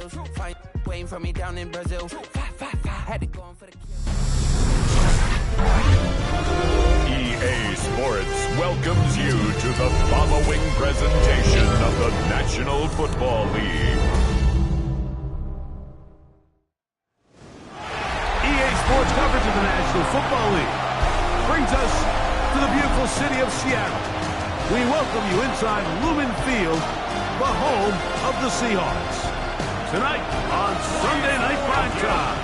Find waiting for me down in Brazil. Had to go on for the EA Sports welcomes you to the following presentation of the National Football League. EA Sports coverage of the National Football League brings us to the beautiful city of Seattle. We welcome you inside Lumen Field, the home of the Seahawks. Tonight on Sunday Night Primetime,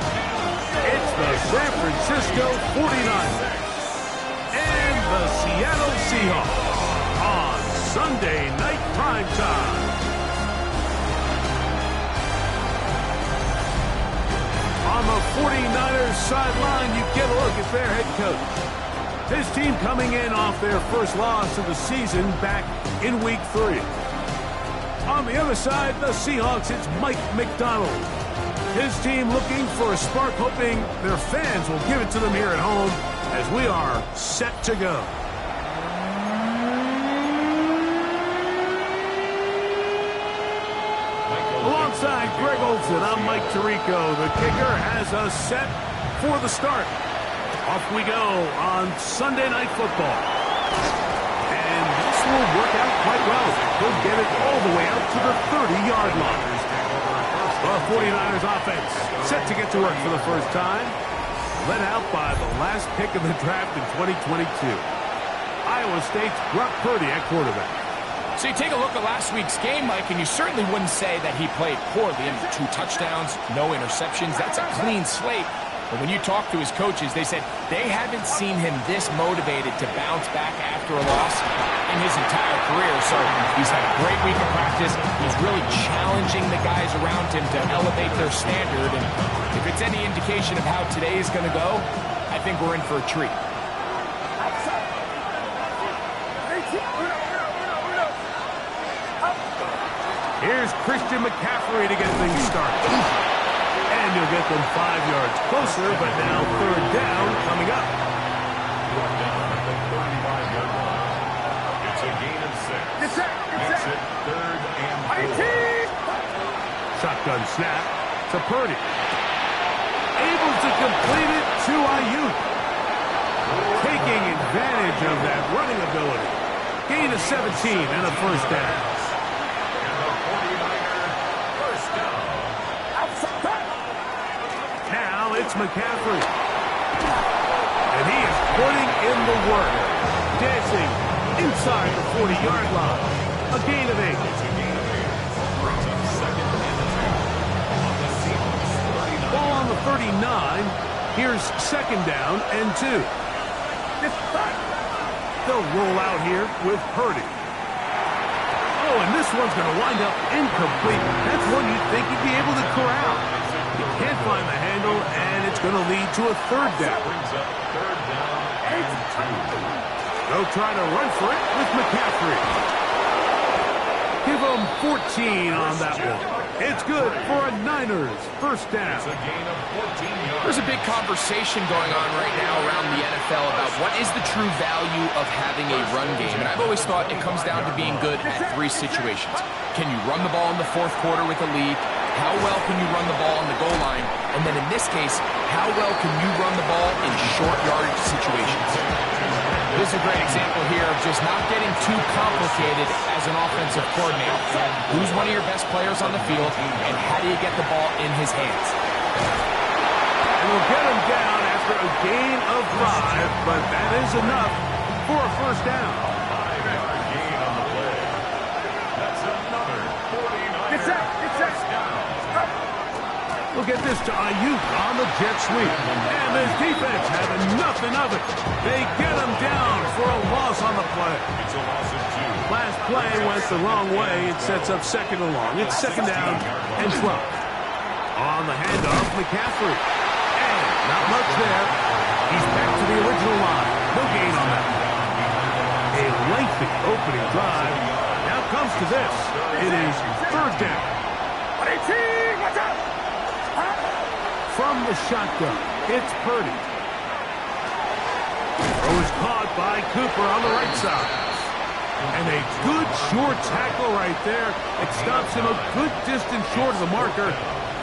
it's the San Francisco 49ers and the Seattle Seahawks on Sunday Night Primetime. On the 49ers sideline, you get a look at their head coach. His team coming in off their first loss of the season back in Week 3. On the other side, the Seahawks, it's Mike McDonald. His team looking for a spark, hoping their fans will give it to them here at home as we are set to go. Alongside Greg Olson, I'm Mike Tirico. The kicker has us set for the start. Off we go on Sunday Night Football. And this will work out quite well. He'll get it all the way out to the 30-yard line. The 49ers offense set to get to work for the first time. Led out by the last pick of the draft in 2022. Iowa State's Brock Purdy at quarterback. So you take a look at last week's game, Mike, and you certainly wouldn't say that he played poorly. I mean, 2 touchdowns, no interceptions. That's a clean slate. But when you talk to his coaches, they said they haven't seen him this motivated to bounce back after a loss in his entire career. So he's had a great week of practice. He's really challenging the guys around him to elevate their standard. And if it's any indication of how today is going to go, I think we're in for a treat. Here's Christian McCaffrey to get things started. And you'll get them 5 yards closer, but now third down coming up. It's a gain of 6. Makes it 3rd and 4. Shotgun snap to Purdy. Able to complete it to Ayuk. Taking advantage of that running ability. Gain of 17 and a first down. It's McCaffrey. And he is putting in the work. Dancing inside the 40-yard line. A gain of 8. Ball on the 39. Here's second down and 2. They'll roll out here with Purdy. Oh, and this one's going to wind up incomplete. That's one you'd think he'd be able to corral. He can't find the handle, and it's going to lead to a third down. They'll try to run for it with McCaffrey. Give him 14 on that one. It's good for a Niners first down. There's a big conversation going on right now around the NFL about what is the true value of having a run game. And I've always thought it comes down to being good at 3 situations. Can you run the ball in the 4th quarter with a lead? How well can you run the ball on the goal line? And then in this case, how well can you run the ball in short yardage situations? This is a great example here of just not getting too complicated as an offensive coordinator. Who's one of your best players on the field, and how do you get the ball in his hands? And we'll get him down after a gain of 5, but that is enough for a first down. 5-yard gain on the play. That's another 49. First down. We'll get this to Ayuk on the jet sweep. And this defense having nothing of it. They get him down for a loss on the play. It's a loss of 2. Last play went the wrong way. It sets up second and long. It's second down and 12. On the handoff, McCaffrey. And not much there. He's back to the original line. No gain on that. A lengthy opening drive. Now comes to this. It is third down. From the shotgun, it's Purdy. Throw is caught by Cooper on the right side. And a good short tackle right there. It stops him a good distance short of the marker.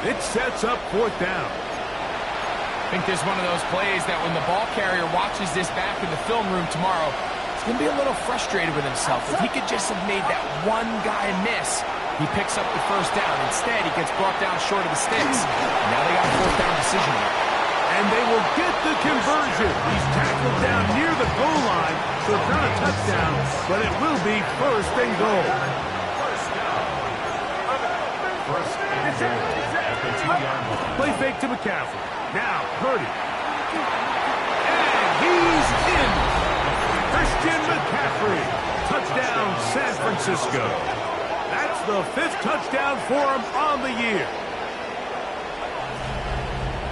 It sets up 4th down. I think this is one of those plays that when the ball carrier watches this back in the film room tomorrow, he's going to be a little frustrated with himself. If he could just have made that one guy miss, he picks up the 1st down. Instead, he gets brought down short of the sticks. Now they got a 4th down decision here. And they will get the conversion. He's tackled down near the goal line, so it's not a touchdown, but it will be 1st and goal. Play fake to McCaffrey. Now, Purdy. And he's in. Christian McCaffrey. Touchdown, San Francisco. That's the 5th touchdown for him on the year.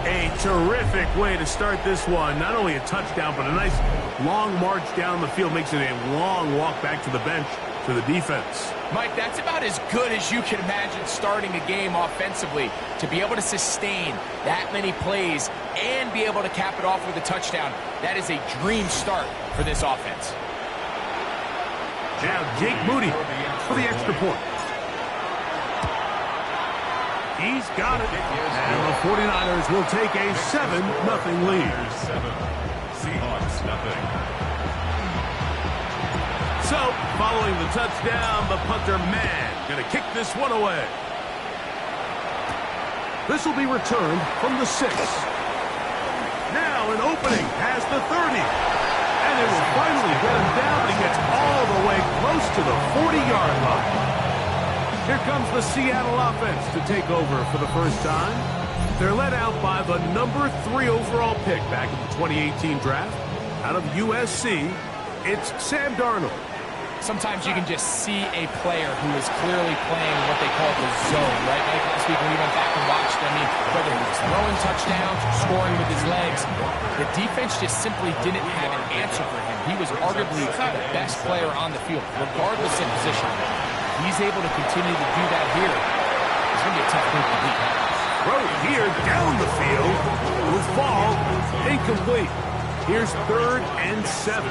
A terrific way to start this one. Not only a touchdown, but a nice long march down the field. Makes it a long walk back to the bench to the defense. Mike, that's about as good as you can imagine starting a game offensively. To be able to sustain that many plays and be able to cap it off with a touchdown, that is a dream start for this offense. Now Jake Moody for the extra point. He's got it. And the 49ers will take a 7-0 lead. Seahawks, nothing. So, following the touchdown, the punter man going to kick this one away. This will be returned from the 6. Now an opening past the 30. And it will finally get him down, but he gets all the way close to the 40-yard line. Here comes the Seattle offense to take over for the first time. They're led out by the number 3 overall pick back in the 2018 draft. Out of USC, it's Sam Darnold. Sometimes you can just see a player who is clearly playing what they call the zone, right? Like last week when we went back and watched, I mean, whether he was throwing touchdowns or scoring with his legs, the defense just simply didn't have an answer for him. He was arguably the best player on the field, regardless of position. He's able to continue to do that here. It's going to be a tough group to beat. Throw here down the field will fall incomplete. Here's 3rd and 7.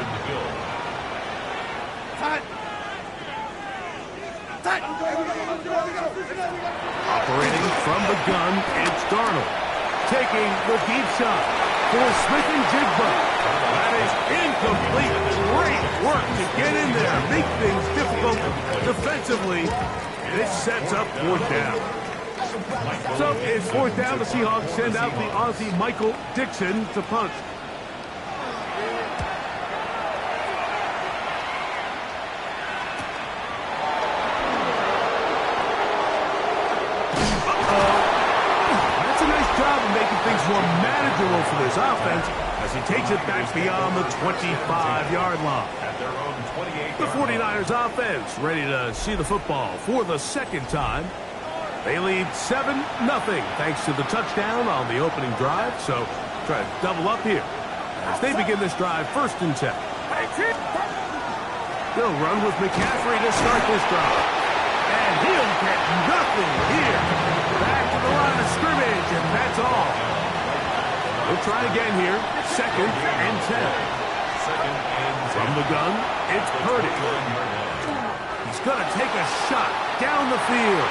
Operating from the gun, it's Darnold. Taking the deep shot for Smith and Jigba. That is incomplete. Great work to get in there. Make things difficult defensively. This sets up 4th down. So it's 4th down. The Seahawks send out the Aussie Michael Dixon to punt. More manageable for this offense as he takes it back beyond the 25-yard line. The 49ers offense ready to see the football for the 2nd time. They lead 7-0 thanks to the touchdown on the opening drive, so try to double up here as they begin this drive 1st and 10. They'll run with McCaffrey to start this drive. And he'll get nothing here. Back to the line of scrimmage, and that's all. We'll try again here. 2nd and 10. From the gun, it's Purdy. He's going to take a shot down the field.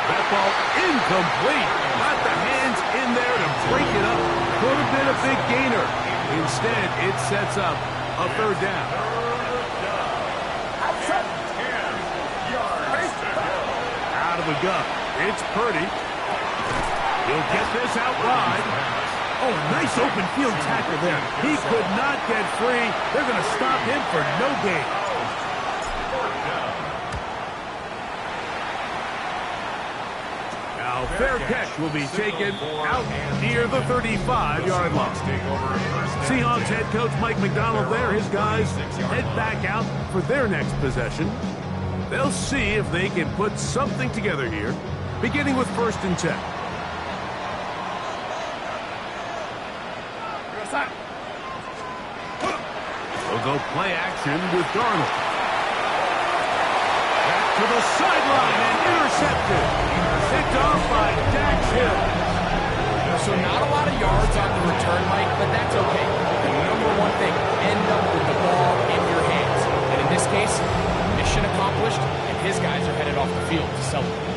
That ball incomplete. Got the hands in there to break it up. Could have been a big gainer. Instead, it sets up a 3rd down. Out of the gun, it's Purdy. He'll get this out wide. Oh, nice open field tackle there. He could not get free. They're going to stop him for no gain. Now, fair catch will be taken out near the 35-yard line. Seahawks head coach Mike McDonald there. His guys head back out for their next possession. They'll see if they can put something together here, beginning with 1st and 10. They'll go play action with Darnold. Back to the sideline and intercepted. Picked off by Dax Hill. So not a lot of yards on the return, Mike, but that's okay. The number one thing, end up with the ball in your hands. And in this case, accomplished, and his guys are headed off the field to celebrate.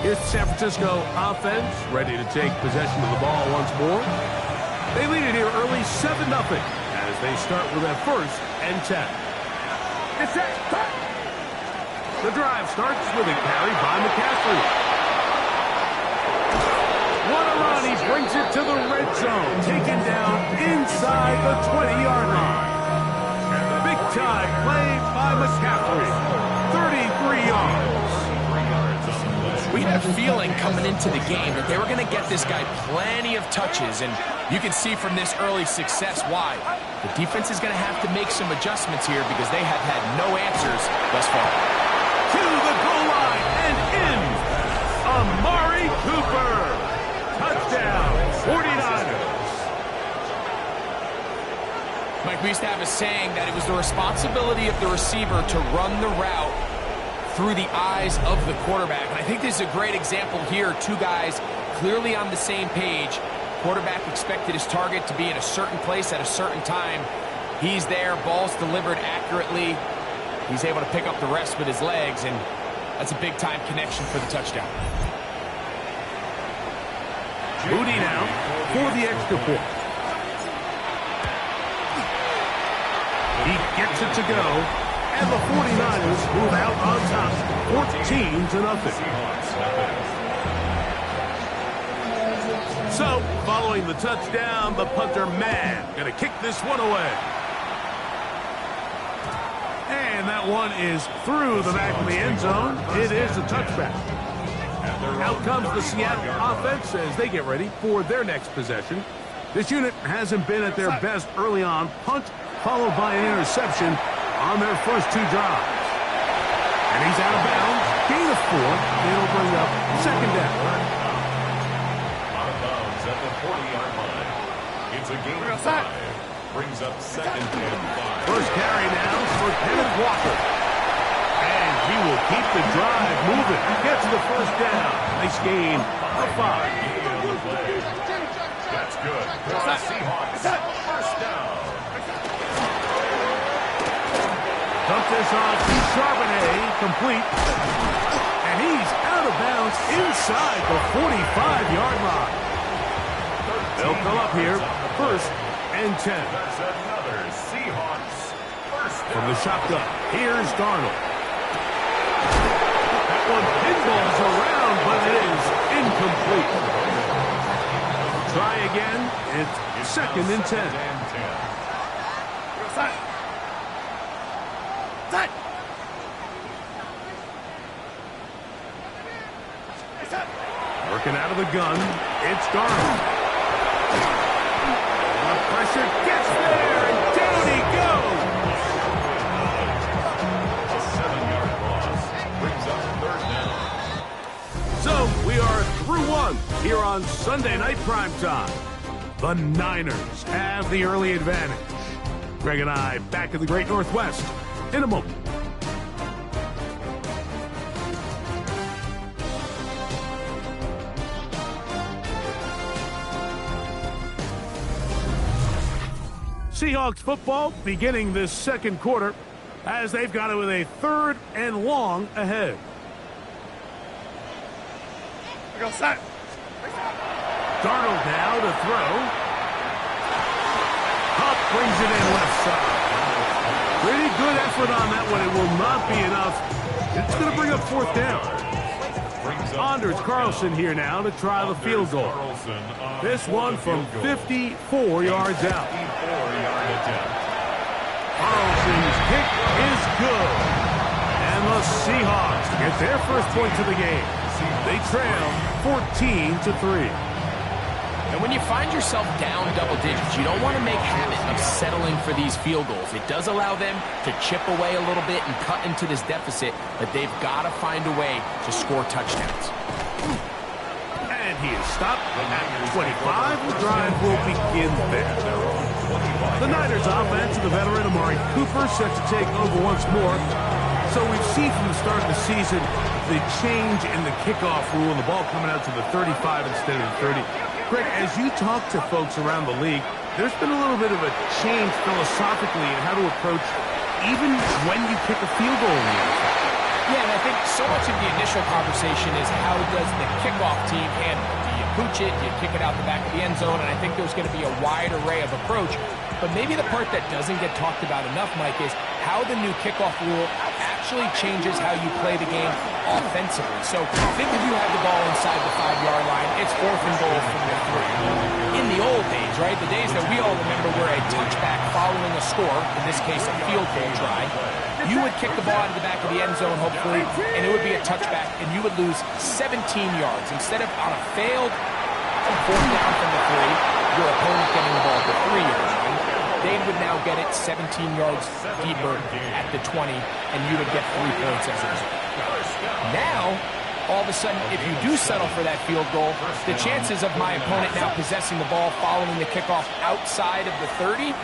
Here's the San Francisco offense, ready to take possession of the ball once more. They lead it here early, 7-0, as they start with their 1st and 10. The drive starts with a carry by McCaffrey. What a run! He brings it to the red zone, taken down inside the 20-yard line. Big time play by McCaffrey, 33 yards. We had a feeling coming into the game that they were going to get this guy plenty of touches, and you can see from this early success why. The defense is going to have to make some adjustments here because they have had no answers thus far. To the goal line and in. Amari Cooper. Touchdown, 49ers. Mike, we used to have a saying that it was the responsibility of the receiver to run the route through the eyes of the quarterback. And I think this is a great example here. Two guys clearly on the same page. Quarterback expected his target to be in a certain place at a certain time. He's there, ball's delivered accurately. He's able to pick up the rest with his legs, and that's a big-time connection for the touchdown. Moody now for the extra point. He gets it to go. And the 49ers move out on top, 14-0. So, following the touchdown, the punter, man, going to kick this one away. And that one is through the back of the end zone. It is a touchback. Out comes the Seattle offense as they get ready for their next possession. This unit hasn't been at their best early on. Punt followed by an interception on their first 2 drives. And he's out of bounds. Gain of 4. It'll bring up 2nd down. Out of bounds at the 40-yard line. It's a gain of 5. Brings up 2nd and 5. First carry now for Kenneth Walker. And he will keep the drive moving. Gets the first down. Nice gain of 5. That's good for the Seahawks. First down. Dump this off to Charbonnet, complete. And he's out of bounds inside the 45-yard line. They'll come up here, 1st and 10. That's another Seahawks first down. From the shotgun, here's Darnold. That one pinballs around, but it is incomplete. Try again. It's 2nd and 10. Working out of the gun, it's Darnold. The pressure gets there, and down he goes. A 7-yard loss brings up 3rd down. So we are through 1 here on Sunday Night Primetime. The Niners have the early advantage. Greg and I back in the Great Northwest in a moment. Seahawks football beginning this 2nd quarter as they've got it with a 3rd and long ahead. Darnold now to throw. Huff brings it in left side. Pretty good effort on that one. It will not be enough. It's going to bring up 4th down. Anders Carlson here now to try the field goal. This one from 54 yards out. Carlson's kick is good. And the Seahawks get their first points of the game. They trail 14-3. And when you find yourself down double digits, you don't want to make habit of settling for these field goals. It does allow them to chip away a little bit and cut into this deficit, but they've got to find a way to score touchdowns. And he is stopped at 25. The drive will begin there. The Niners offense and the veteran Amari Cooper set to take over once more. So we've seen from the start of the season the change in the kickoff rule and the ball coming out to the 35 instead of the 30. Greg, as you talk to folks around the league, there's been a little bit of a change philosophically in how to approach even when you kick a field goal in the NFL. Yeah, and I think so much of the initial conversation is how does the kickoff team handle it? Do you pooch it? Do you kick it out the back of the end zone? And I think there's going to be a wide array of approach. But maybe the part that doesn't get talked about enough, Mike, is how the new kickoff rule actually changes how you play the game offensively. So think if you have the ball inside the 5-yard line, it's 4th and goal from the 3. In the old days, right, the days that we all remember were a touchback following a score, in this case a field goal try, you would kick the ball out of the back of the end zone, hopefully, and it would be a touchback, and you would lose 17 yards. Instead of on a failed 4th down from the 3, your opponent getting the ball at the 3-yard line, they would now get it 17 yards deeper at the 20, and you would get 3 points as a result. Now, all of a sudden, if you do settle for that field goal, the chances of my opponent now possessing the ball following the kickoff outside of the 30,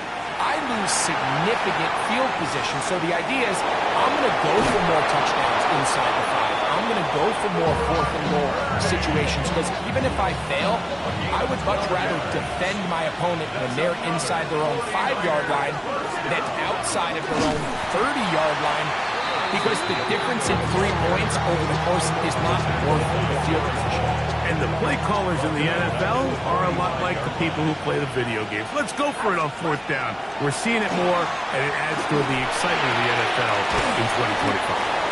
I lose significant field position. So the idea is I'm going to go for more touchdowns inside the 5. I'm going to go for more 4th and goal situations because even if I fail, I would much rather defend my opponent when they're inside their own 5-yard line than outside of their own 30-yard line, because the difference in 3 points over the course is not worth the field position. And the play callers in the NFL are a lot like the people who play the video games. Let's go for it on 4th down. We're seeing it more, and it adds to the excitement of the NFL in 2025.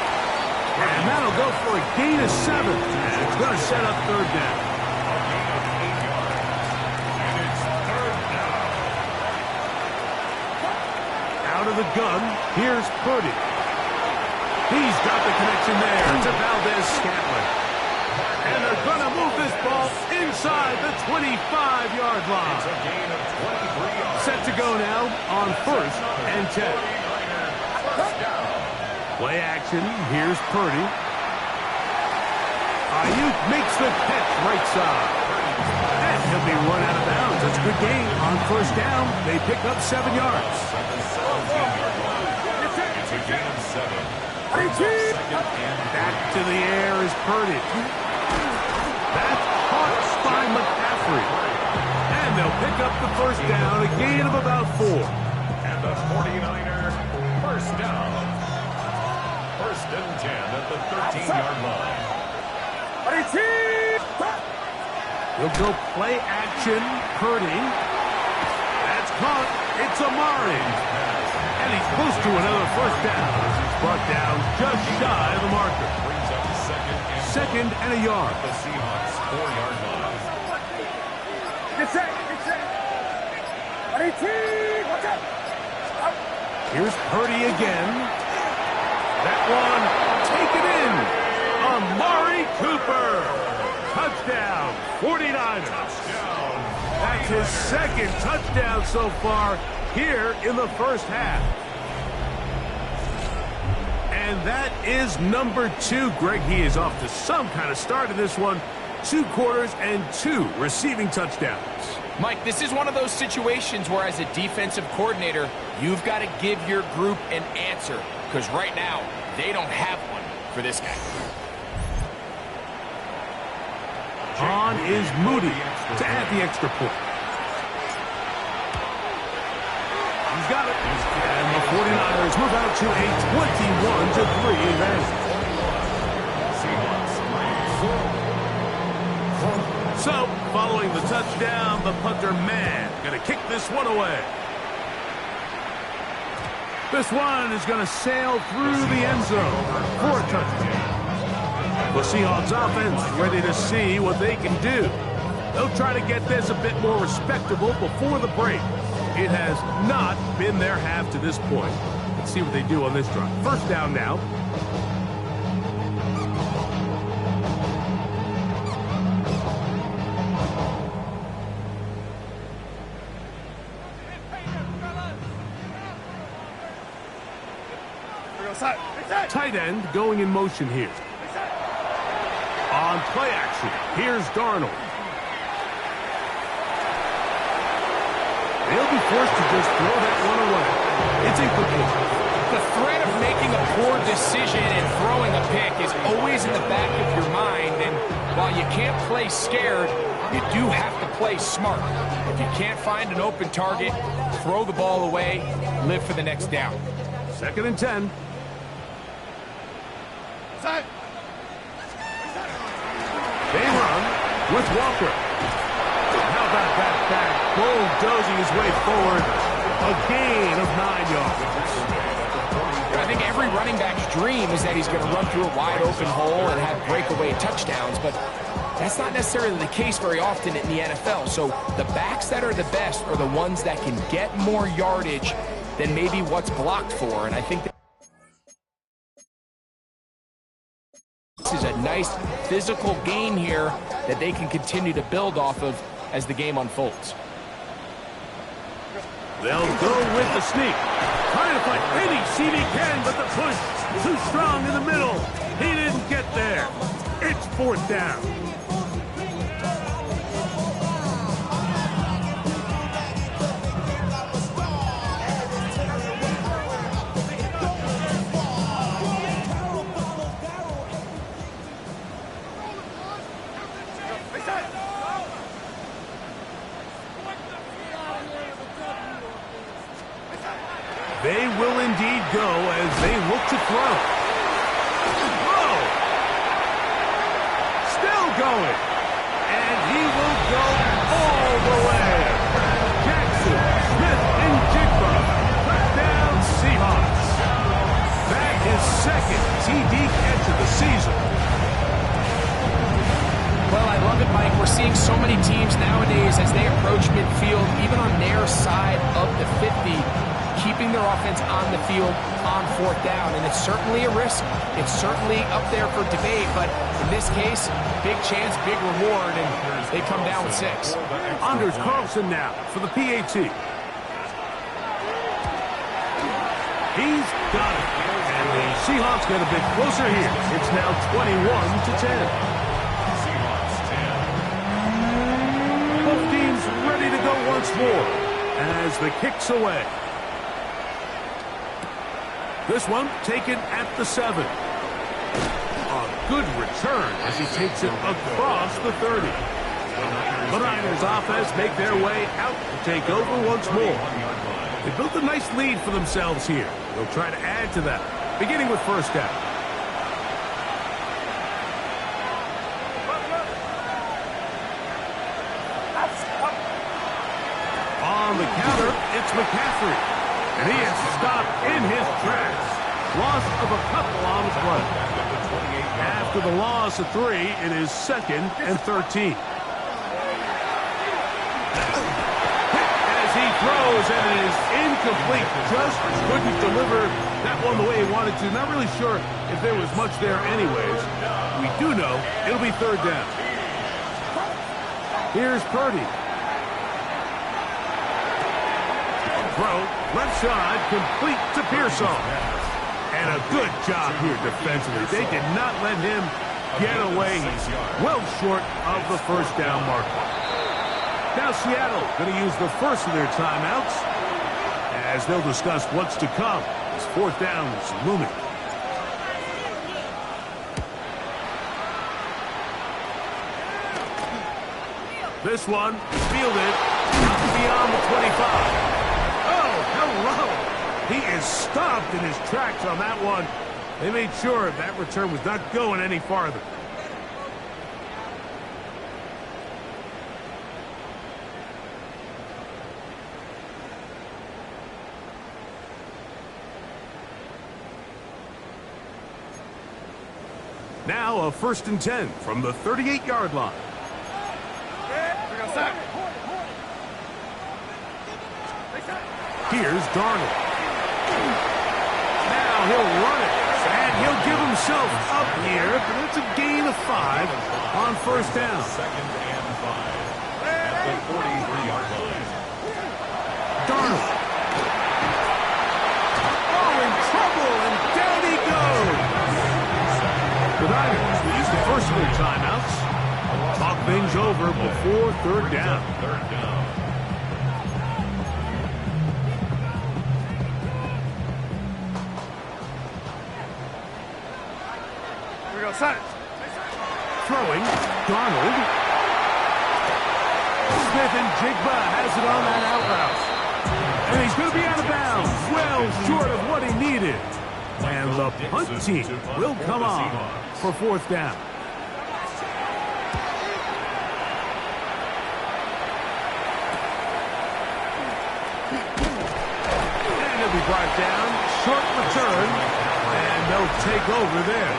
And that'll go for a gain of 7. And it's going to set up 3rd down. Out of the gun, here's Purdy. He's got the connection there to Valdez-Scantling. And they're going to move this ball inside the 25-yard line. Set to go now on 1st and 10. Play action. Here's Purdy. Ayuk makes the catch right side. And he'll be run out of bounds. That's a good gain on 1st down. They pick up 7 yards. It's a gain of 7. Back to the air is Purdy. That's caught by McCaffrey. And they'll pick up the 1st down, a gain of about 4. And the 49er, 1st down. 1st and 10 at the 13-yard line. He'll go play action. Purdy. That's caught. It's Amari. And he's close to another 1st down as he's brought down just shy of the marker. Brings up 2nd and a yard. The Seahawks 4-yard line. Here's Purdy again. That one taken in. Amari Cooper. Touchdown, 49ers. That's his 2nd touchdown so far here in the 1st half. And that is number 2. Greg, he is off to some kind of start in this one. 2 quarters and 2 receiving touchdowns. Mike, this is one of those situations where as a defensive coordinator, you've got to give your group an answer, because right now, they don't have one for this guy. On is Moody to add the extra point. He's got it. And the 49ers move out to a 21-3 advantage. So, following the touchdown, the punter man going to kick this one away. This one is going to sail through the end zone for a touchdown. The Seahawks offense ready to see what they can do. They'll try to get this a bit more respectable before the break. It has not been their half to this point. Let's see what they do on this drive. 1st down now. Tight end going in motion here. On play action, here's Darnold. They'll be forced to just throw that one away. It's incomplete. The threat of making a poor decision and throwing a pick is always in the back of your mind, and while you can't play scared, you do have to play smart. If you can't find an open target, throw the ball away, live for the next down. 2nd and 10. They run with Walker. How about that back bulldozing his way forward? A gain of 9 yards. I think every running back's dream is that he's going to run through a wide open hole and have breakaway touchdowns, but that's not necessarily the case very often in the NFL. So the backs that are the best are the ones that can get more yardage than maybe what's blocked for, and I think that this is a nice physical gain here that they can continue to build off of as the game unfolds. They'll go with the sneak. Trying to find any seam he can, but the push too strong in the middle. He didn't get there. It's 4th down. They will indeed go as they look to throw. Throw! Still going. And he will go all the way. Jackson, Smith, and Jigba. Touchdown, Seahawks. That is 2nd TD catch of the season. Well, I love it, Mike. We're seeing so many teams nowadays as they approach midfield, even on their side of the 50, keeping their offense on the field on 4th down. And it's certainly a risk. It's certainly up there for debate. But in this case, big chance, big reward, and they come down with 6. Anders Carlson now for the PAT. He's got it. And the Seahawks get a bit closer here. It's now 21-10. Both teams ready to go once more as the kick's away. This one taken at the 7. A good return as he takes it across the 30. The Niners offense make their way out to take over once more. They built a nice lead for themselves here. They'll try to add to that, beginning with 1st down. On the counter, it's McCaffrey. And he is stopped in his tracks. Loss of a couple on the play. After the loss of 3, it is 2nd and 13. As he throws, and it is incomplete. Just couldn't deliver that one the way he wanted to. Not really sure if there was much there anyways. We do know it'll be 3rd down. Here's Purdy. Throw, left side, complete to Pearsall. And a good job here defensively. They did not let him get away. He's well short of the 1st down marker. Now Seattle going to use the first of their timeouts as they'll discuss what's to come as 4th down is looming. This one fielded beyond the 25. Hello. He is stopped in his tracks on that one. They made sure that return was not going any farther. Now a 1st and 10 from the 38-yard line. Here's Darnold. Now he'll run it, and he'll give himself up here, but it's a gain of 5 on 1st down. 2nd and 5 at the 43-yard line. Darnold. Oh, in trouble, and down he goes. The Niners will use the first of their timeouts. Talk things over before 3rd down. 3rd down. Throwing, Darnold. Smith and Jigba has it on that out route. And he's going to be out of bounds. Well short of what he needed. And the punt team will come on for fourth down. And he'll be brought down. Short return. And they'll take over there.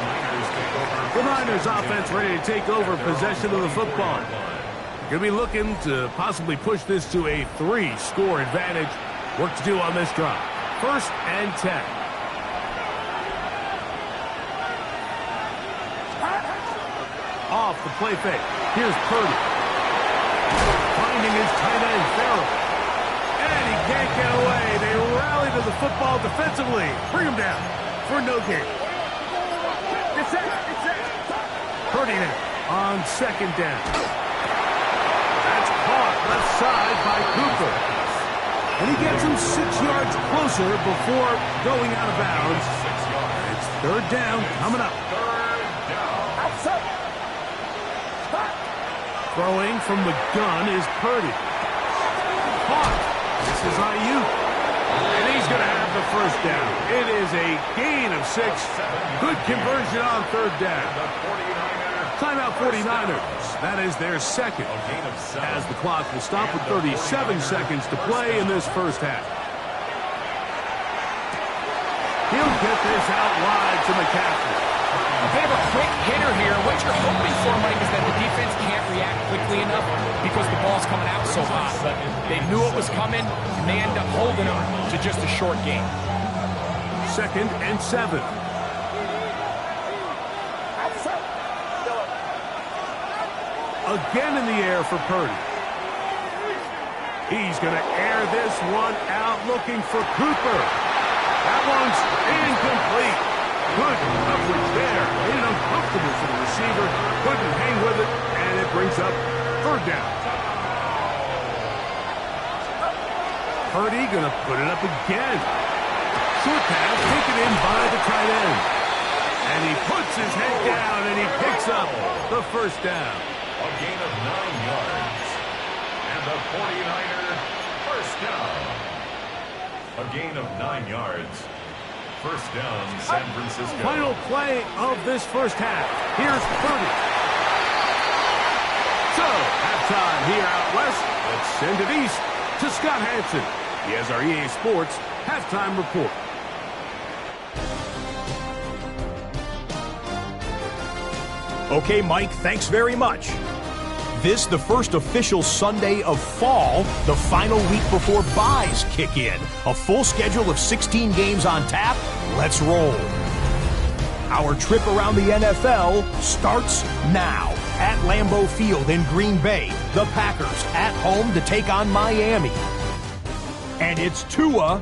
The Niners offense ready to take over possession of the football. Going to be looking to possibly push this to a 3-score advantage. Work to do on this drive. 1st and 10. Off the play fake. Here's Purdy. Finding his tight end, Farrell. And he can't get away. They rally to the football defensively. Bring him down for no gain. Purdy now on 2nd down. That's caught left side by Cooper. And he gets him 6 yards closer before going out of bounds. It's 3rd down coming up. Throwing from the gun is Purdy. Caught. This is Ayuk. And he's going to have the 1st down. It is a gain of 6. Good conversion on 3rd down. Timeout 49ers. That is their 2nd. As the clock will stop with 37 seconds to play in this 1st half. He'll get this out wide to McCaffrey. They have a quick hitter here. What you're hoping for, Mike, is that the defense can't react quickly enough because the ball's coming out so hot. But they knew it was coming, and they end up holding them to just a short game. 2nd and 7. Again in the air for Purdy. He's going to air this one out looking for Cooper. That one's incomplete. Good coverage there. Made it uncomfortable for the receiver. Couldn't hang with it, and it brings up 3rd down. Purdy going to put it up again. Short pass taken in by the tight end. And he puts his head down, and he picks up the 1st down. A gain of 9 yards. And the 49er 1st down. A gain of 9 yards. 1st down, San Francisco. Final play of this 1st half. Here's Purdy. So, halftime here out west. Let's send it east to Scott Hansen. He has our EA Sports halftime report. Okay, Mike, thanks very much. This, the first official Sunday of fall, the final week before byes kick in. A full schedule of 16 games on tap. Let's roll. Our trip around the NFL starts now. At Lambeau Field in Green Bay, the Packers at home to take on Miami. And it's Tua.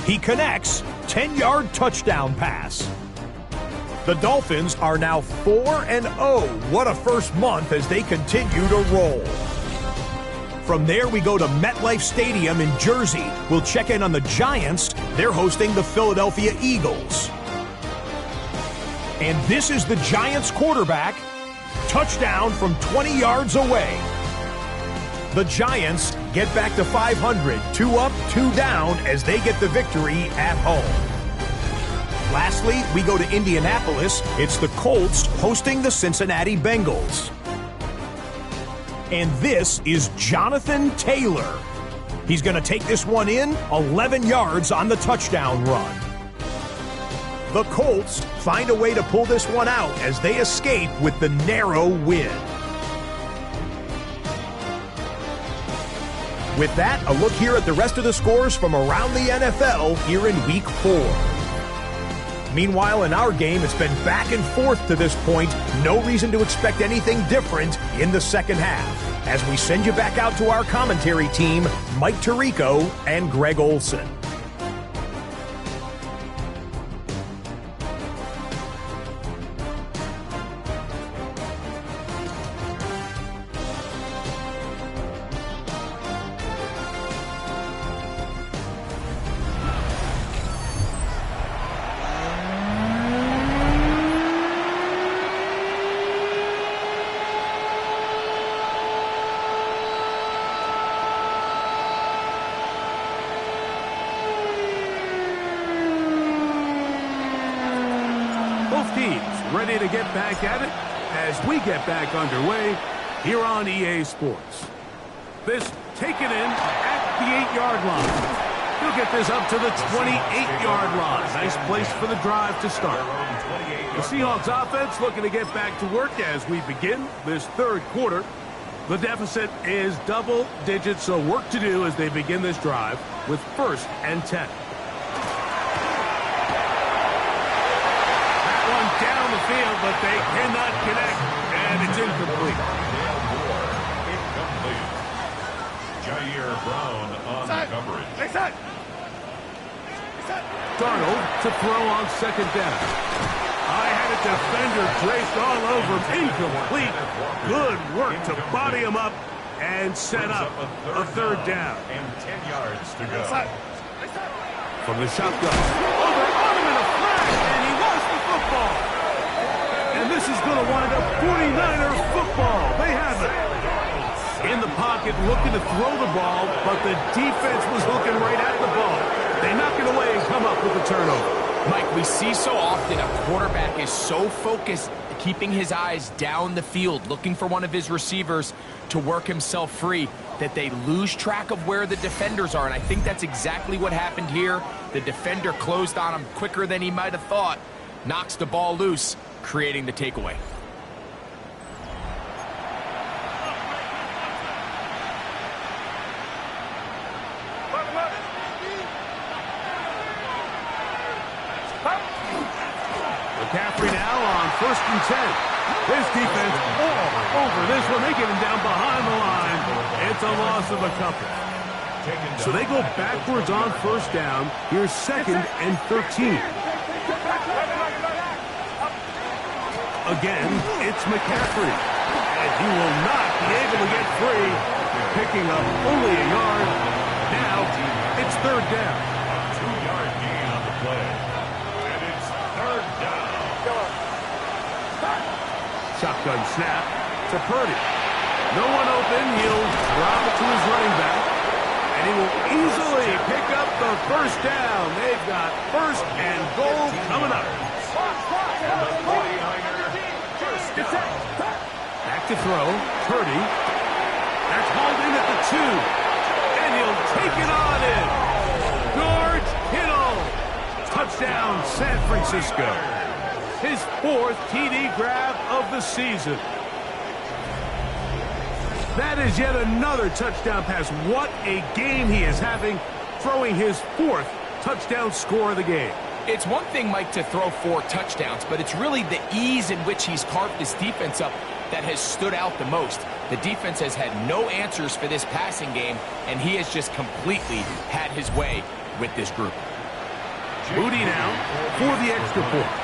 He connects. 10-yard touchdown pass. The Dolphins are now 4-0. What a first month as they continue to roll. From there, we go to MetLife Stadium in Jersey. We'll check in on the Giants. They're hosting the Philadelphia Eagles. And this is the Giants quarterback. Touchdown from 20 yards away. The Giants get back to 500. 2 up, 2 down as they get the victory at home. Lastly, we go to Indianapolis. It's the Colts hosting the Cincinnati Bengals. And this is Jonathan Taylor. He's going to take this one in, 11 yards on the touchdown run. The Colts find a way to pull this one out as they escape with the narrow win. With that, a look here at the rest of the scores from around the NFL here in Week 4. Meanwhile, in our game, it's been back and forth to this point. No reason to expect anything different in the second half. As we send you back out to our commentary team, Mike Tirico and Greg Olson. Both teams ready to get back at it as we get back underway here on EA Sports. This taken in at the 8-yard line. He'll get this up to the 28-yard line. Nice place for the drive to start. The Seahawks offense looking to get back to work as we begin this third quarter. The deficit is double digits, so work to do as they begin this drive with 1st and 10. That one down the field, but they cannot connect, and it's incomplete. Jair Brown on the coverage. Darnold to throw on 2nd down. I had a defender draped all over. Incomplete. Good work to body him up and set up a 3rd down. And 10 yards to go. From the shotgun. Over on him in a flash, and he lost the football. And this is going to wind up 49er football. They have it. In the pocket, looking to throw the ball, but the defense was looking right at the ball. They knock it away and come up with the turnover. Mike, we see so often a quarterback is so focused, keeping his eyes down the field, looking for one of his receivers to work himself free, that they lose track of where the defenders are. And I think that's exactly what happened here. The defender closed on him quicker than he might have thought, knocks the ball loose, creating the takeaway. McCaffrey now on 1st and 10. His defense all over this one. They get him down behind the line. It's a loss of a couple. So they go backwards on 1st down. Here's 2nd and 13. Again, it's McCaffrey. And he will not be able to get free. Picking up only a yard. Now it's 3rd down. 2-yard gain on the play. And it's 3rd down. Shotgun snap to Purdy. No one open. He'll drop it to his running back. And he will easily pick up the 1st down. They've got 1st and goal coming up. And the 49er, 1st down. Back to throw. Purdy. That's hauled in at the 2. And he'll take it on in. George Kittle. Touchdown, San Francisco. His 4th TD grab of the season. That is yet another touchdown pass. What a game he is having, throwing his 4th touchdown score of the game. It's one thing, Mike, to throw 4 touchdowns, but it's really the ease in which he's carved his defense up that has stood out the most. The defense has had no answers for this passing game, and he has just completely had his way with this group. Moody now for the extra point.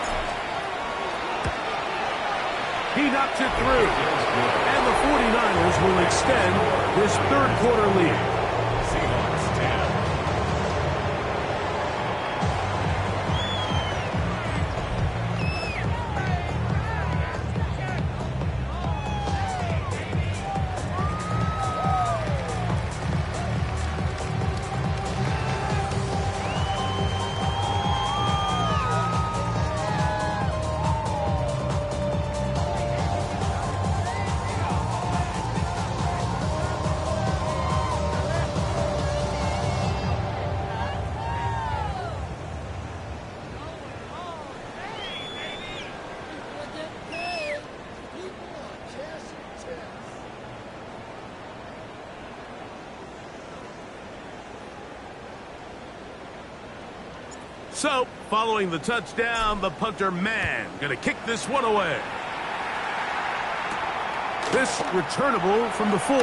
He knocks it through. And the 49ers will extend this 3rd quarter lead. Seahawks 10. So, following the touchdown, the punter man going to kick this one away. This returnable from the 4.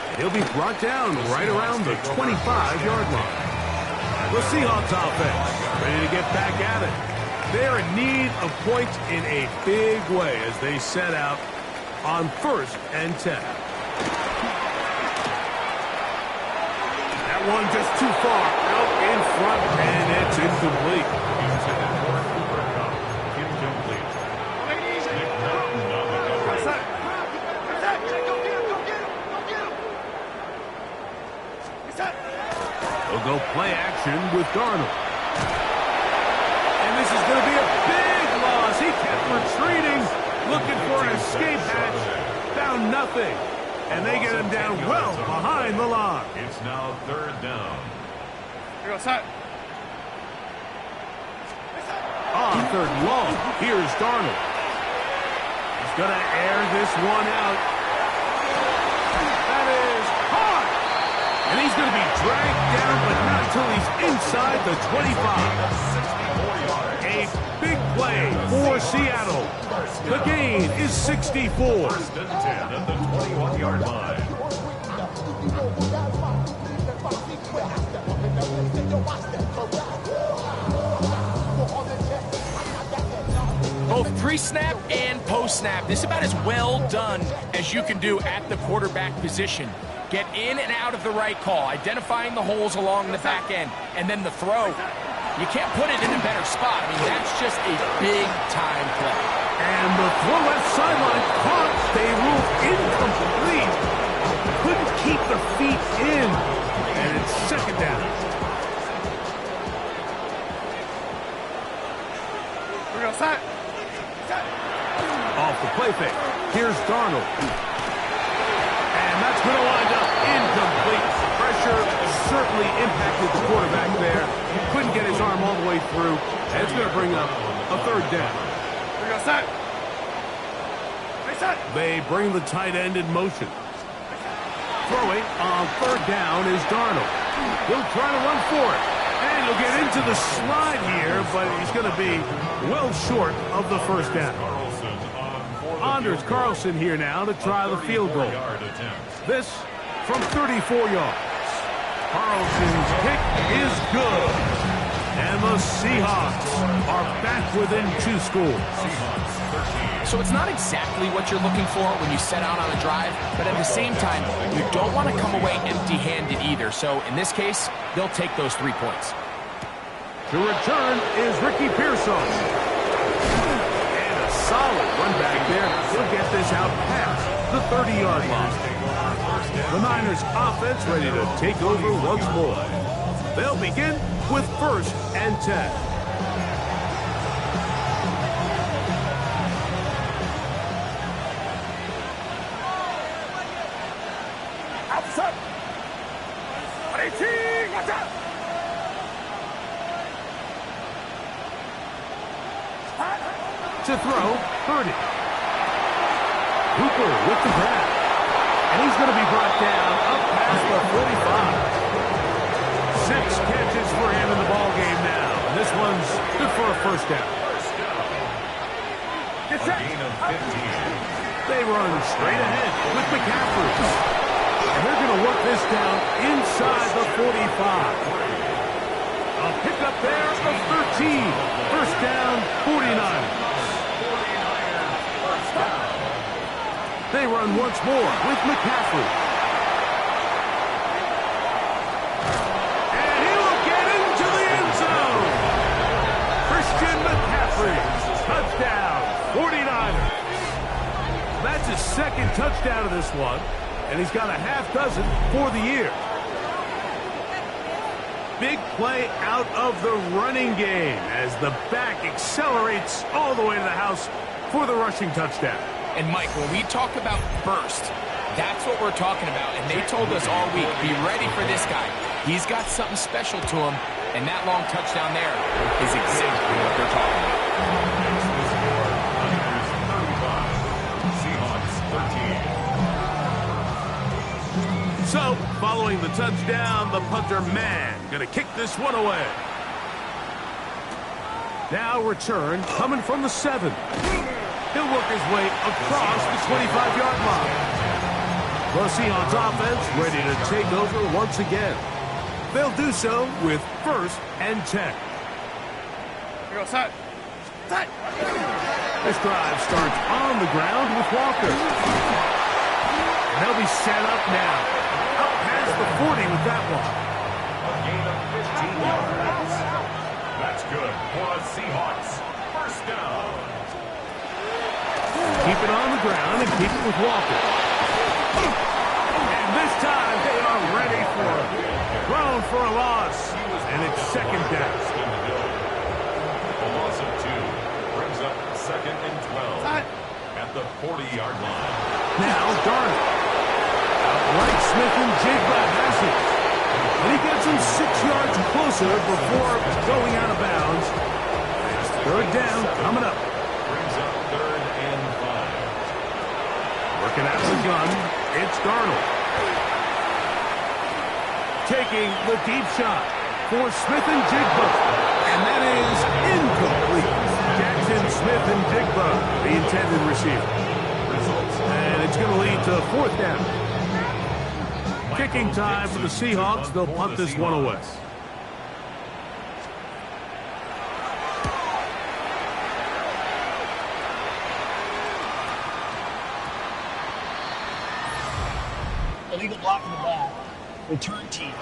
And he'll be brought down right around the 25-yard line. The Seahawks offense ready to get back at it. They're in need of points in a big way as they set out on 1st and 10. That one just too far. Out in front, and it's incomplete. They'll go play action with Darnold. And This is going to be a big loss. He kept retreating, looking for an escape hatch. Found nothing. And they get him down well behind the line. It's now third down. On third and long, here's Darnold. He's going to air this one out. That is hard. And he's going to be dragged down, but not until he's inside the 25. A big play for Seattle. The gain is 64. First and 10 at the 21-yard line. Both pre-snap and post-snap. This is about as well done as you can do at the quarterback position. Get in and out of the right call, identifying the holes along the back end, and then the throw. You can't put it in a better spot. I mean, that's just a big-time play. And the throw left sideline caught. They ruled incomplete. Couldn't keep the feet in. And it's second down. We're going to set. Off the play fake. Here's Darnold. And that's going to wind up incomplete. Pressure certainly impacted the quarterback there. Couldn't get his arm all the way through. And it's going to bring up a third down. We're going to set. They bring the tight end in motion. Throwing on third down is Darnold. He'll try to run for it. And he'll get into the slide here, but he's going to be well short of the first down. Anders Carlson here now to try the field goal. This from 34 yards. Carlson's kick is good. And the Seahawks are back within 2 scores. So it's not exactly what you're looking for when you set out on a drive, but at the same time, you don't want to come away empty-handed either. So in this case, they'll take those 3 points. The return is Ricky Pearson. And a solid run back there. He'll get this out past the 30-yard line. The Niners offense ready to take over once more. They'll begin with first and 10. To throw, Purdy. Hooper with the grab. And he's going to be brought down up past the 45. 6 catches for him in the ball game now. And this one's good for a first down. A gain of 15. They run straight ahead with McCaffrey. And they're going to work this down inside the 45. A pickup there of 13. First down, 49. They run once more with McCaffrey. And he will get into the end zone. Christian McCaffrey. Touchdown, 49ers. That's his second touchdown of this one. And he's got a half dozen for the year. Big play out of the running game as the back accelerates all the way to the house for the rushing touchdown. And Mike, when we talk about burst, that's what we're talking about. And they told us all week, be ready for this guy. He's got something special to him, and that long touchdown there is exactly what they're talking about. Seahawks 13. So, following the touchdown, the punter man going to kick this one away. Now return coming from the 7. He'll work his way across the 25-yard line. The Seahawks offense ready to take over once again. They'll do so with first and 10. Here goes set. Set. This drive starts on the ground with Walker. And they'll be set up now. Up past the 40 with that one. A gain of 15 yards. That's good for the Seahawks. First down. Keep it on the ground and keep it with Walker. And this time they are ready for it. Thrown for a loss. And it's second down. A loss Darnold. Outright Smith and Jigba has it. And he gets him 6 yards closer before going out of bounds. Third down coming up. Brings up 3rd and 5. Working out of the gun, it's Darnold. Taking the deep shot for Smith and Jigba. And that is incomplete. Jackson, Smith, and Jigba, the intended receiver. And it's going to lead to 4th down. Kicking time for the Seahawks. They'll punt this one away. Illegal block in the back. Return team.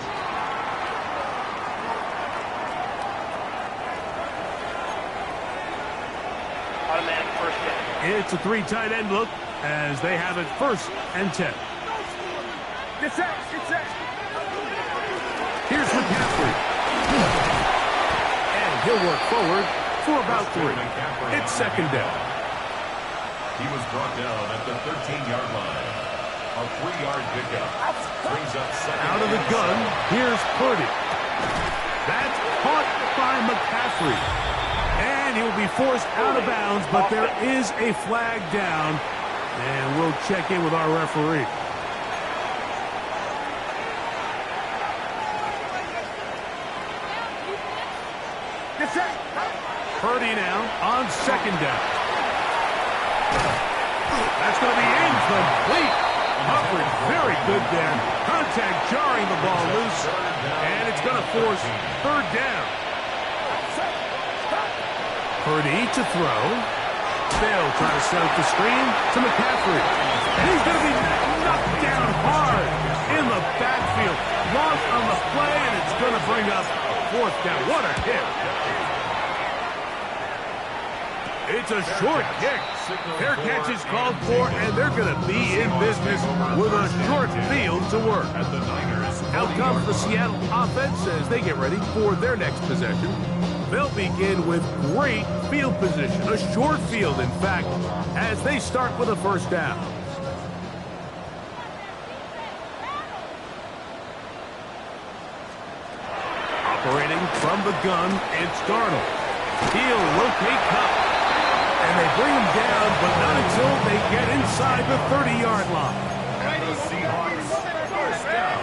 Automatic first down. It's a 3 tight end look as they have it 1st and 10. Get set. Get set. Here's McCaffrey. And he'll work forward for about 3. It's 2nd down. He was brought down at the 13-yard line. A 3-yard pickup. Brings up 2nd. Out of the gun, here's Purdy. That's caught by McCaffrey. And he will be forced out of bounds, but there is a flag down. And we'll check in with our referee. Get set. Purdy now on 2nd down. That's going to be incomplete. Hubbard very good there. Contact jarring the ball loose. And it's going to force 3rd down. Purdy to throw. They'll try to set up the screen to McCaffrey. And he's going to be knocked down hard in the backfield. Lost on the play, and it's going to bring up 4th down. What a hit. It's a short kick. Fair catch is called for, and they're going to be in business with a short field to work. Out comes the Seattle offense as they get ready for their next possession. They'll begin with great field position, a short field, in fact, as they start with a 1st down. Operating from the gun, it's Darnold. He'll locate Cup. And they bring him down, but not until they get inside the 30-yard line. And the Seahawks 1st down.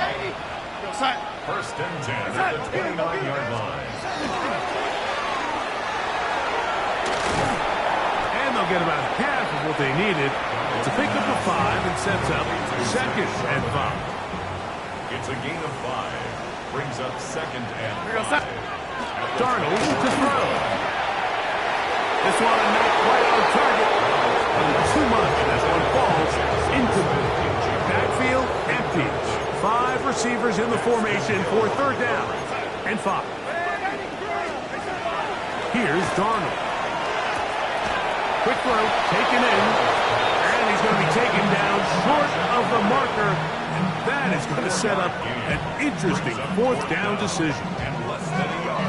Go set. 1st and 10 at the 29-yard line. And they'll get about half of what they needed to pick up the 5 and sets up 2nd and 5. It's a gain of 5. Brings up 2nd and 5. Darnold to throw. This one not quite on target. Too much. This one falls incomplete. Backfield empty. 5 receivers in the formation for 3rd down and 5. Here's Darnold. Quick throw, taken in. And he's going to be taken down short of the marker. And that is going to set up an interesting 4th down decision.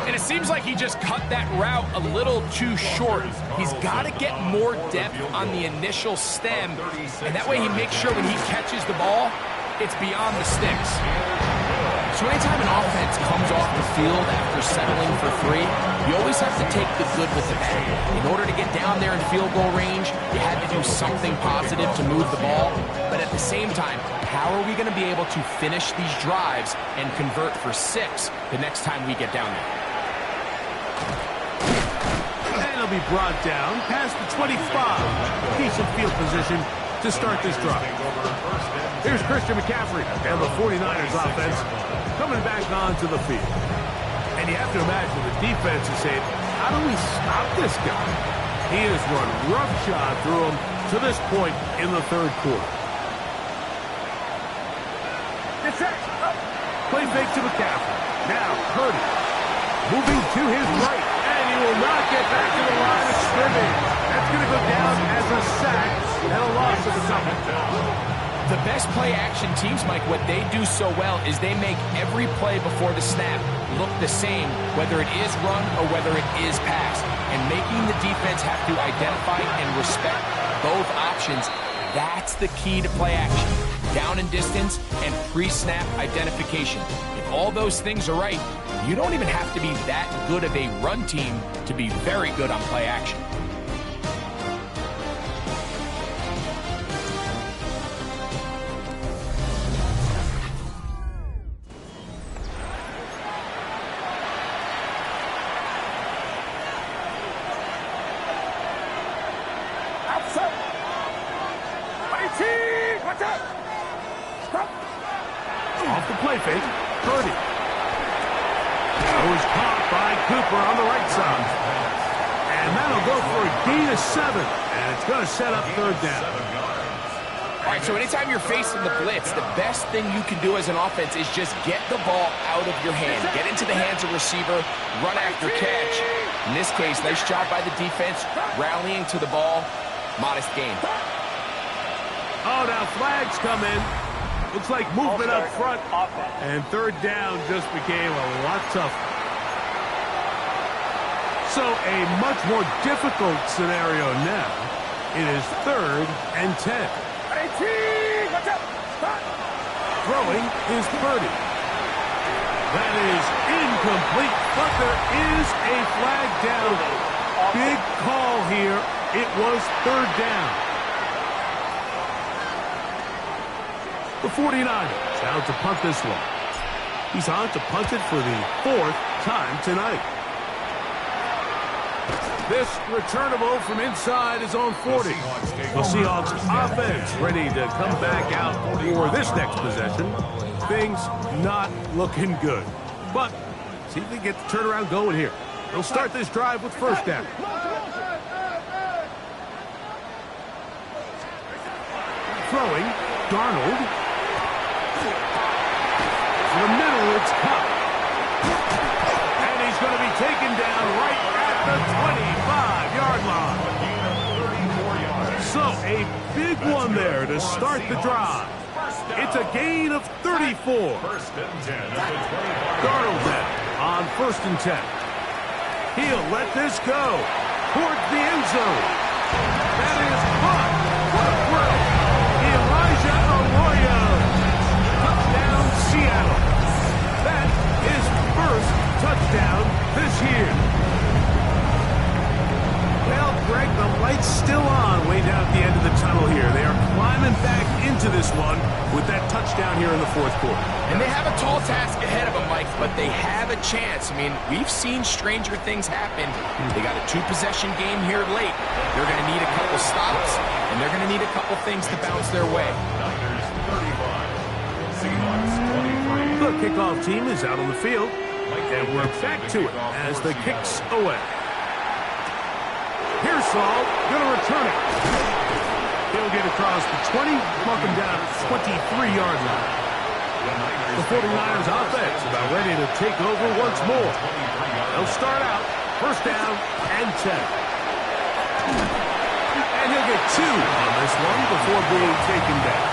And it seems like he just cut that route a little too short. He's got to get more depth on the initial stem, and that way he makes sure when he catches the ball, it's beyond the sticks. So anytime an offense comes off the field after settling for 3, you always have to take the good with the bad. In order to get down there in field goal range, you had to do something positive to move the ball. But at the same time, how are we going to be able to finish these drives and convert for 6 the next time we get down there? And he'll be brought down past the 25. Decent field position to start this drive. Here's Christian McCaffrey and the 49ers offense coming back onto the field. And you have to imagine the defense is saying, how do we stop this guy? He has run roughshod through him to this point in the 3rd quarter. Play fake to McCaffrey. Now Purdy moving to his right, and he will not get back to the line of scrimmage. That's going to go down as a sack and a loss of the second. The best play action teams, Mike, what they do so well is they make every play before the snap look the same, whether it is run or whether it is pass. And making the defense have to identify and respect both options, That's the key to play action. Down and distance and pre-snap identification. If all those things are right, you don't even have to be that good of a run team to be very good on play action. Off the play fake, Purdy. That was caught by Cooper on the right side. And that'll go for a gain of 7. And it's going to set up third down. All right, so anytime you're facing the blitz, the best thing you can do as an offense is just get the ball out of your hand. Get into the hands of receiver, run after catch. In this case, nice job by the defense, rallying to the ball. Modest gain. Oh, now flags come in. Looks like movement up front. And third down just became a lot tougher. So a much more difficult scenario now. It is 3rd and 10. Throwing is Purdy. That is incomplete, but there is a flag down. Big call here. It was 3rd down. The 49ers out to punt this one. He's on to punt it for the 4th time tonight. This returnable from inside is on 40. The Seahawks offense ready to come back out for this next possession. Things not looking good. But see if they get the turnaround going here. They'll start this drive with first down. Throwing, Darnold. In the middle, it's Cup. And he's going to be taken down right at the 25-yard line. So a big one there to start the drive. It's a gain of 34. Darnold then on 1st and 10. He'll let this go towards the end zone. That is caught. What a throw. Elijah Arroyo. Touchdown, Seattle. That is first touchdown this year. Well, Greg, the light's still on way down at the end of the tunnel here. They are climbing back into this one with that touchdown here in the 4th quarter. And they have a tall task ahead of them, Mike, but they have a chance. I mean, we've seen stranger things happen. They got a 2-possession game here late. They're going to need a couple stops, and they're going to need a couple things to bounce their way. Niners 35, Seahawks 23. The kickoff team is out on the field, and we're back to it as the kick's away. Here's Saul, going to return it. He'll get across the 20, mark him down at the 23-yard line. The 49ers offense about ready to take over once more. They'll start out first down and 10. And he'll get 2 on this one before being taken down.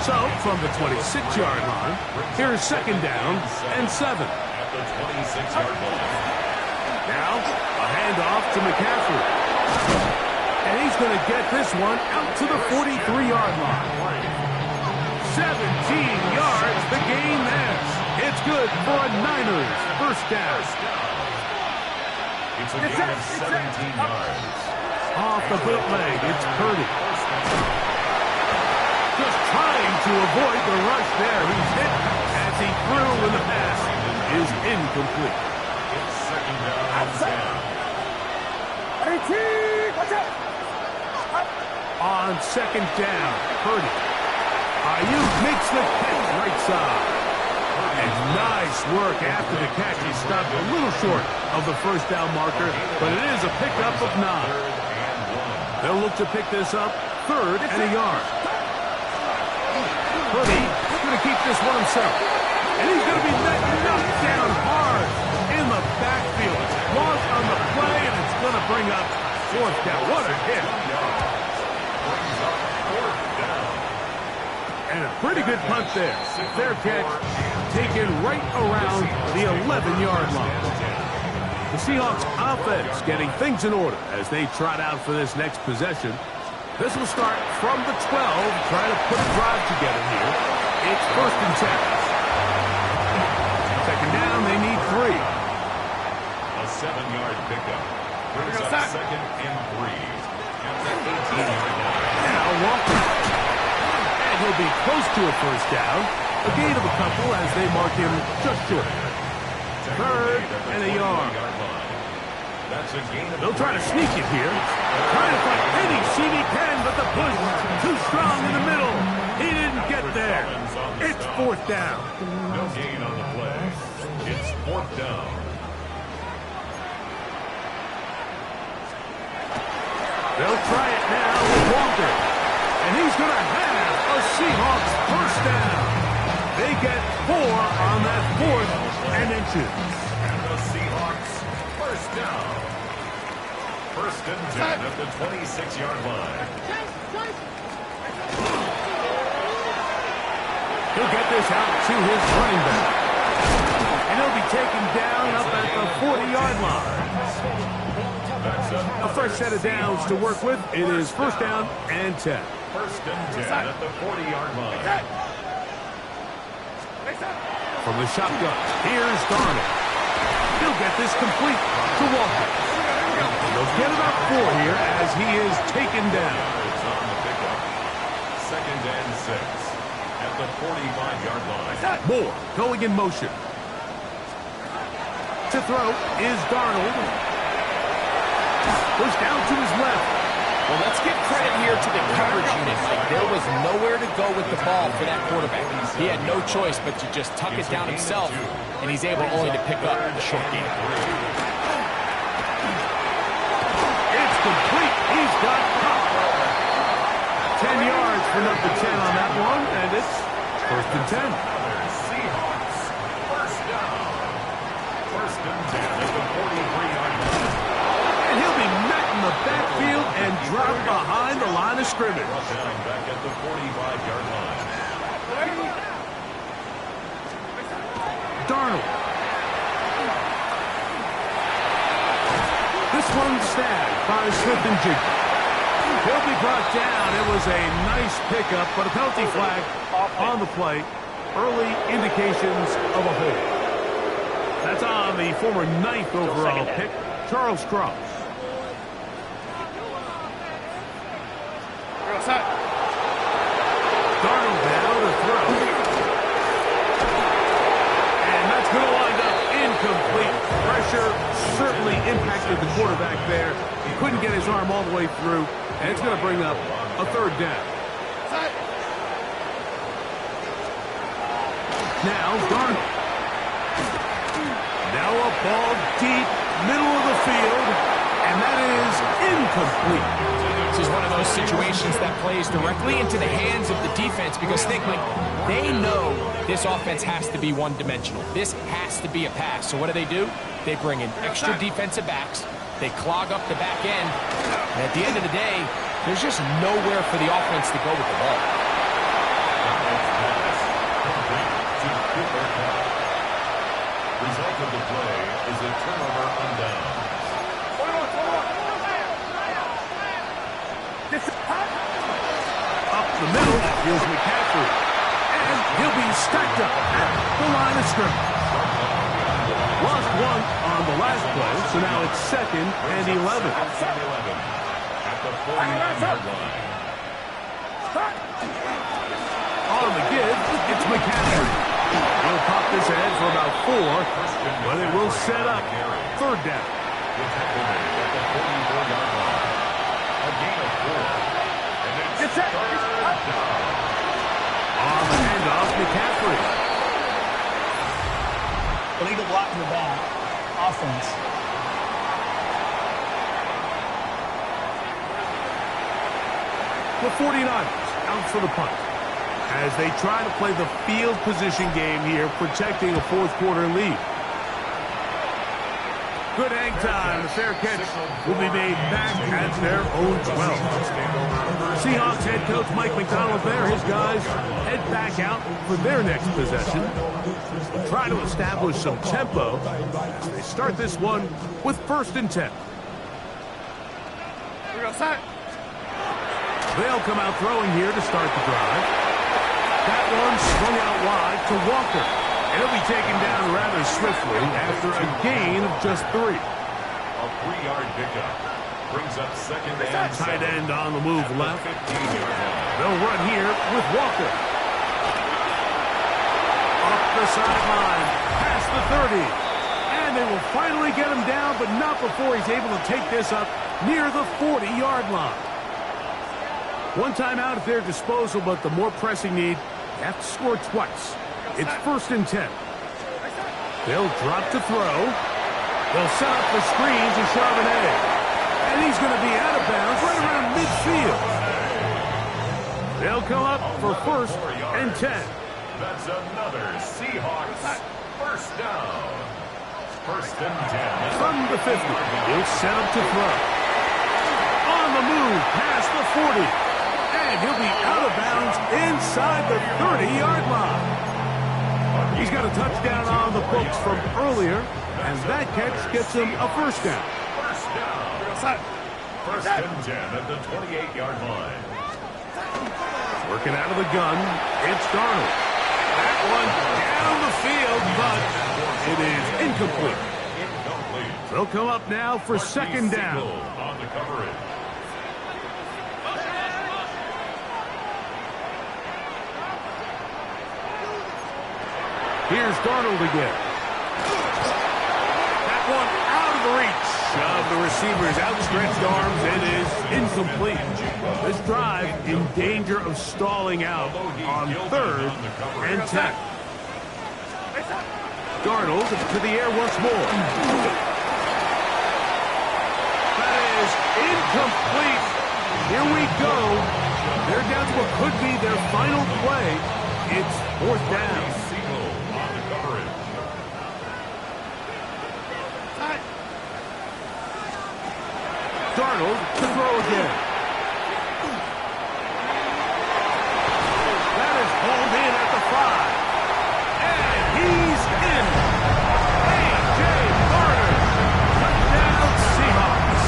So, from the 26-yard line, here's 2nd down and 7. At the 26-yard line. Now, a handoff to McCaffrey. And he's going to get this one out to the 43-yard line. 17 yards, the gain there. It's good for a Niners first down. It's a gain of 17 yards. Off the bootleg, it's Purdy. Just trying to avoid the rush there. He's hit as he threw when the pass is incomplete. It's 2nd down and 10. On 2nd down, Purdy. Ayuk makes the catch right side. And nice work after the catch. He stopped a little short of the first down marker, but it is a pickup of 9. They'll look to pick this up 3rd and a yard. Purdy going to keep this one himself. And he's going to be knocked down hard in the backfield. Loss on the play, and it's going to bring up 4th down. What a hit. And a pretty good punt there. Fair catch taken right around the 11-yard line. The Seahawks offense getting things in order as they trot out for this next possession. This will start from the 12, trying to put a drive together here. It's 1st and 10. Second down, they need 3. A 7-yard pickup. Brings up 2nd and 3. At the 18-yard line. Now Walker. And he'll be close to a 1st down. A gain of a couple as they mark him just short. 3rd and a yard. They'll try to sneak it here. Trying to find any seam he can, but the push too strong in the middle. He didn't get there. It's 4th down. No gain on the play. It's 4th down. They'll try it now with Walker. And he's going to have a Seahawks 1st down. They get 4 on that 4th and inches. And the Seahawks 1st down. 1st and 10 at the 26-yard line. He'll get this out to his running back. And he'll be taken down up at the 40-yard line. A fresh set of downs to work with. It is 1st down and 10. 1st and 10 at the 40-yard line. From the shotgun, here's Darnold. He'll get this complete to Walker. They'll get about 4 here as he is taken down. It's on the pickup. 2nd and 6 at the 45-yard line. Moore going in motion. To throw is Darnold. Goes down to his left. Well, let's give credit here to the coverage unit, Mike. There was nowhere to go with the ball for that quarterback. He had no choice but to just tuck it down himself, and he's able only to pick up the short game. It's complete. He's got caught. 10 yards for number 10 on that one, and it's 1st and 10. Seahawks 1st down. 1st and 10 at the 43-yard line. And he'll be met in the backfield and dropped behind the line of scrimmage. Down back at the 45-yard line. Darnold. This one snagged by Smith and Jiggy. He'll be brought down. It was a nice pickup, but a penalty flag on the play. Early indications of a hold. That's on the former 9th overall pick, Charles Cross. Darnold now to throw. And that's going to wind up incomplete. Pressure certainly impacted the quarterback there. He couldn't get his arm all the way through, and it's going to bring up a 3rd down. Now Darnold. Now a ball deep, middle of the field, and that is incomplete. This is one of those situations that plays directly into the hands of the defense because think, Mike, they know this offense has to be one-dimensional. This has to be a pass. So what do? They bring in extra defensive backs. They clog up the back end. And at the end of the day, there's just nowhere for the offense to go with the ball. Result of the play is a turnover on downs. Up the middle, here's McCaffrey. And he'll be stacked up at the line of scrimmage. Lost 1 on the last play, so now it's 2nd and 11. At the 49-yard line. On the give, it's McCaffrey. He'll pop this ahead for about 4, but it will set up 3rd down. The tackle made at the 44-yard line. A gain of 4. And it's 3rd down. On the handoff, McCaffrey. Illegal block in the back. Offense. The 49ers out for the punt as they try to play the field position game here, protecting a 4th quarter lead. Good hang time. The fair catch will be made back at their own 12. Seahawks head coach Mike McDonald there. His guys head back out for their next possession. They'll try to establish some tempo as they start this one with 1st and 10. They'll come out throwing here to start the drive. That one swung out wide to Walker. And he'll be taken down rather swiftly after a gain of just 3. A 3-yard pickup brings up 2nd and 7. Tight end on the move left. 15-yard line. They'll run here with Walker. Up the sideline, past the 30. And they will finally get him down, but not before he's able to take this up near the 40-yard line. One timeout at their disposal, but the more pressing need, they have to score twice. It's 1st and 10. They'll drop to throw. They'll set up the screen to Charbonnet. And he's going to be out of bounds right around midfield. They'll come up for 1st and 10. That's another Seahawks 1st down. 1st and 10. From the 50, he'll set up to throw. On the move past the 40. And he'll be out of bounds inside the 30-yard line. He's got a touchdown on the books from earlier, and that catch gets him a 1st down. 1st down. 1st and 10 at the 28-yard line. Working out of the gun, it's Darnold. That one down the field, but it is incomplete. They'll come up now for 2nd down. On the coverage. Here's Darnold again. That one out of the reach of the receiver's outstretched arms. It is incomplete. This drive in danger of stalling out on 3rd and 10. Darnold to the air once more. That is incomplete. Here we go. They're down to what could be their final play. It's 4th down. Darnold to throw again. That is hauled in at the 5. And he's in. A.J. Carter. Touchdown Seahawks.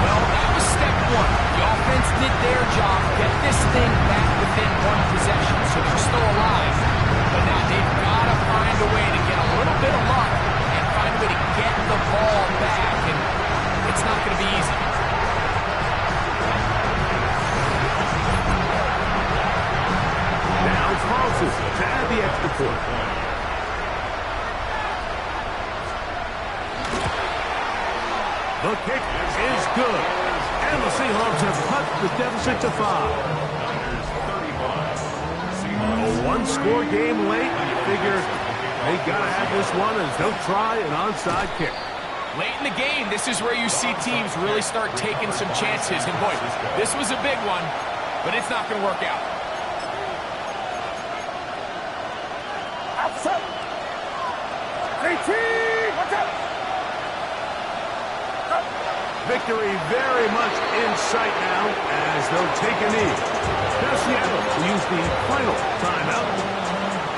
Well, that was step 1. The offense did their job, get this thing back within 1 possession, so they're still alive. But now they've got to find a way to get a little bit of luck and find a way to get the ball back, and it's not going to be easy. Now it's Carlson to add the extra point. The kick is good, and the Seahawks have cut the deficit to 5. A 1-score game late. You figure they got to have this one as they'll try an onside kick. Late in the game, this is where you see teams really start taking some chances. And boy, this was a big one, but it's not going to work out. Outside. 18. Watch out. Victory very much in sight now as they'll take a knee. Now Seattle will use the final timeout,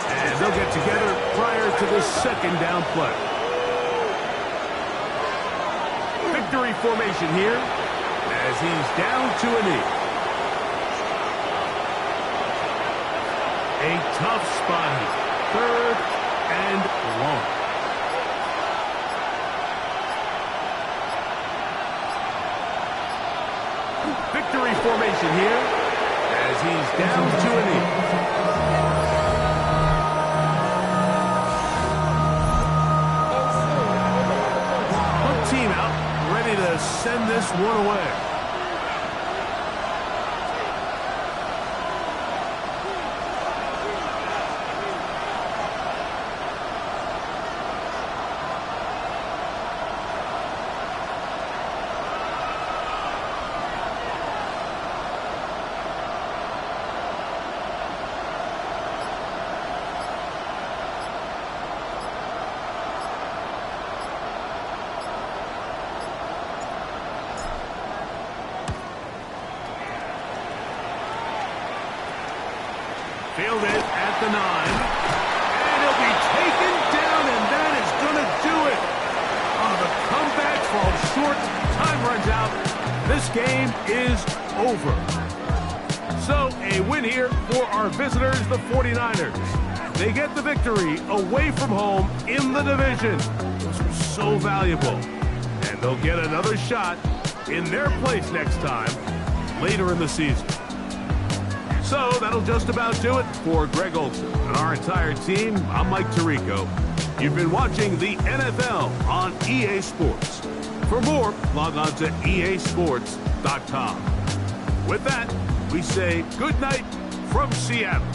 and they'll get together prior to the 2nd down play. Victory formation here as he's down to a knee. A tough spot here. 3rd and long. Victory formation here as he's down to a knee. One team out, ready to send this one away. Fielded at the 9. And he'll be taken down, and that is going to do it. Oh, the comeback falls short. Time runs out. This game is over. So, a win here for our visitors, the 49ers. They get the victory away from home in the division. This was so valuable. And they'll get another shot in their place next time later in the season. So that'll just about do it for Greg Olsen and our entire team. I'm Mike Tirico. You've been watching the NFL on EA Sports. For more, log on to easports.com. With that, we say good night from Seattle.